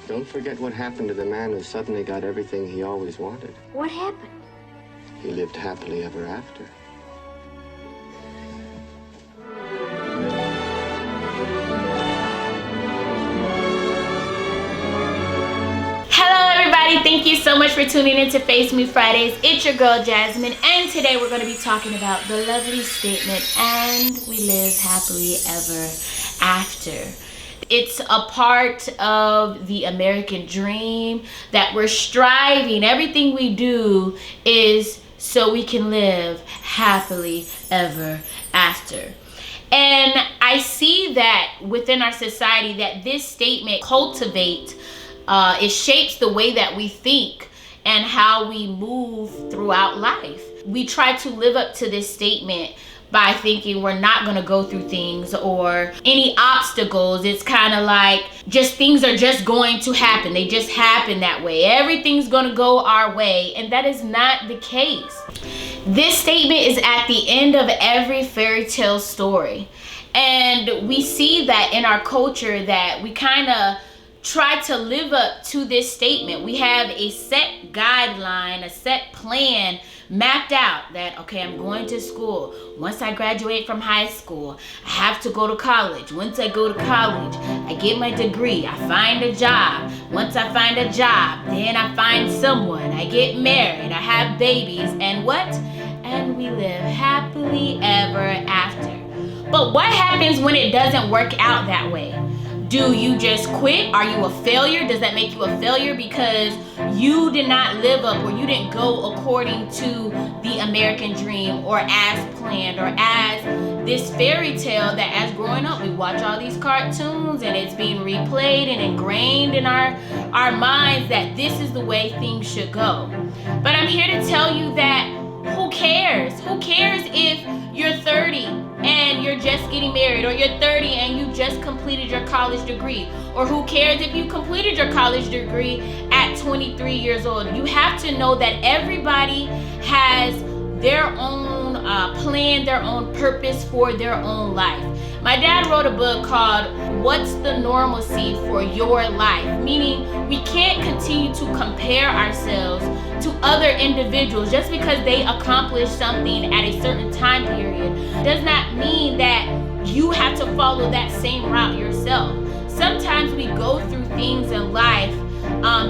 Don't forget what happened to the man who suddenly got everything he always wanted. What happened? He lived happily ever after. Thank you so much for tuning into Face Me Fridays. It's your girl Jasmine, and today we're going to be talking about the lovely statement, "and we live happily ever after." It's a part of the American dream that we're striving. Everything we do is so we can live happily ever after. And I see that within our society that this statement cultivates it shapes the way that we think and how we move throughout life. We try to live up to this statement by thinking we're not going to go through things or any obstacles. It's kind of like just things are just going to happen. They just happen that way. Everything's going to go our way, and that is not the case. This statement is at the end of every fairy tale story, and we see that in our culture that we kind of try to live up to this statement. We have a set guideline, a set plan mapped out that, okay, I'm going to school. Once I graduate from high school, I have to go to college. Once I go to college, I get my degree. I find a job. Once I find a job, then I find someone. I get married. I have babies. And what? And we live happily ever after. But what happens when it doesn't work out that way? Do you just quit? Are you a failure? Does that make you a failure because you did not live up or you didn't go according to the American dream or as planned or as this fairy tale that as growing up we watch all these cartoons and it's being replayed and ingrained in our minds that this is the way things should go. But I'm here to tell you that who cares? Who cares if you're 30 and you're just getting married, or you're 30 and you just completed your college degree, or who cares if you completed your college degree at 23 years old? You have to know that everybody has their own plan, their own purpose for their own life. My dad wrote a book called What's the Normalcy for Your Life? Meaning we can't continue to compare ourselves to other individuals just because they accomplished something at a certain time period does not mean that you have to follow that same route yourself. Sometimes we go through things in life,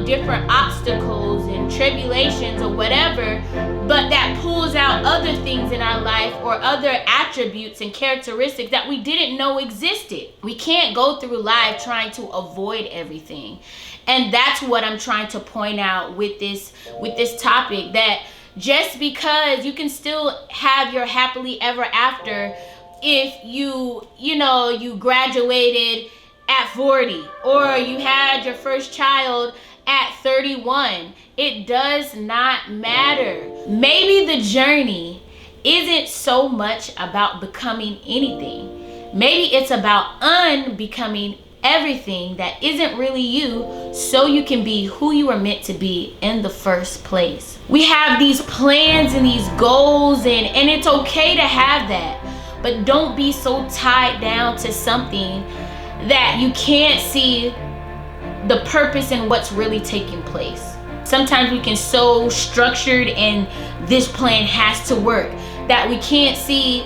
different obstacles and tribulations or whatever, but that pulls out other things in our life or other attributes and characteristics that we didn't know existed. We can't go through life trying to avoid everything. And that's what I'm trying to point out with this topic, that just because you can still have your happily ever after if you graduated at 40 or you had your first child at 31. It does not matter. Maybe the journey isn't so much about becoming anything. Maybe it's about unbecoming everything that isn't really you so you can be who you were meant to be in the first place. We have these plans and these goals and it's okay to have that, but don't be so tied down to something that you can't see the purpose and what's really taking place. Sometimes we can so structured and this plan has to work that we can't see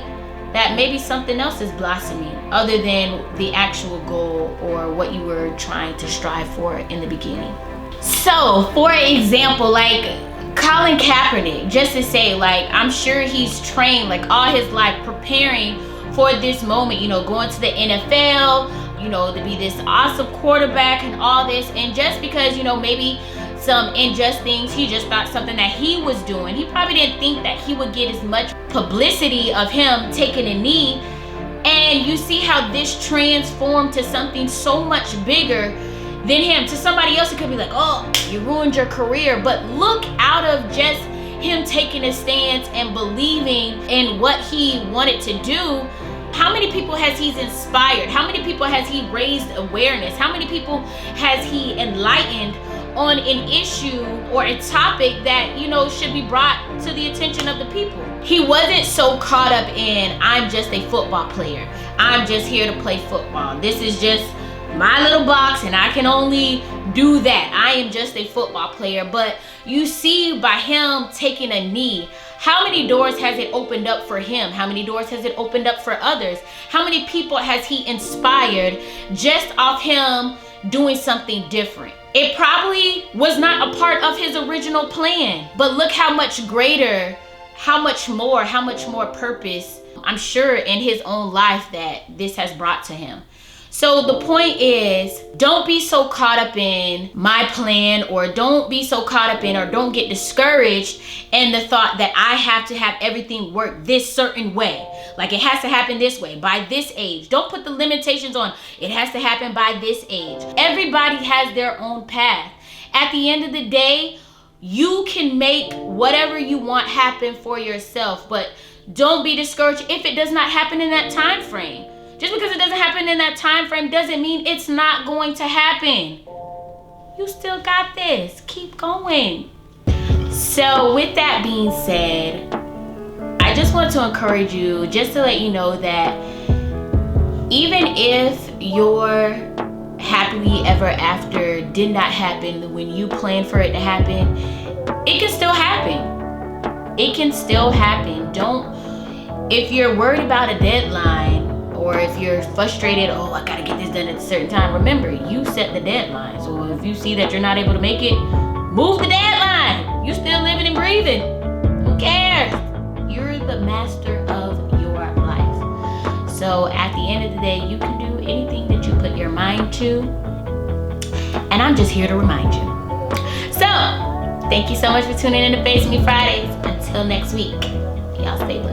that maybe something else is blossoming other than the actual goal or what you were trying to strive for in the beginning. So, for example, like Colin Kaepernick, just to say, like, I'm sure he's trained like all his life preparing for this moment, going to the NFL, to be this awesome quarterback and all this. And just because, maybe some unjust things, he just thought something that he was doing. He probably didn't think that he would get as much publicity of him taking a knee. And you see how this transformed to something so much bigger than him. To somebody else, it could be like, oh, you ruined your career. But look out of just him taking a stance and believing in what he wanted to do. How many people has he inspired? How many people has he raised awareness? How many people has he enlightened on an issue or a topic that, should be brought to the attention of the people? He wasn't so caught up in, I'm just a football player. I'm just here to play football. This is just my little box and I can only do that. I am just a football player. But you see, by him taking a knee, how many doors has it opened up for him? How many doors has it opened up for others? How many people has he inspired just off him doing something different? It probably was not a part of his original plan, but look how much greater, how much more purpose, I'm sure, in his own life that this has brought to him. So the point is, don't be so caught up in my plan, or don't be so caught up in, or don't get discouraged in the thought that I have to have everything work this certain way. Like it has to happen this way, by this age. Don't put the limitations on, it has to happen by this age. Everybody has their own path. At the end of the day, you can make whatever you want happen for yourself, but don't be discouraged if it does not happen in that time frame. Just because it doesn't happen in that time frame doesn't mean it's not going to happen. You still got this. Keep going. So with that being said, I just want to encourage you, just to let you know that even if your happily ever after did not happen when you planned for it to happen, it can still happen. It can still happen. If you're worried about a deadline, or if you're frustrated, oh, I gotta get this done at a certain time, remember, you set the deadline. So if you see that you're not able to make it, move the deadline. You're still living and breathing. Who cares? You're the master of your life. So at the end of the day, you can do anything that you put your mind to. And I'm just here to remind you. So thank you so much for tuning in to Face Me Fridays. Until next week, y'all stay blessed.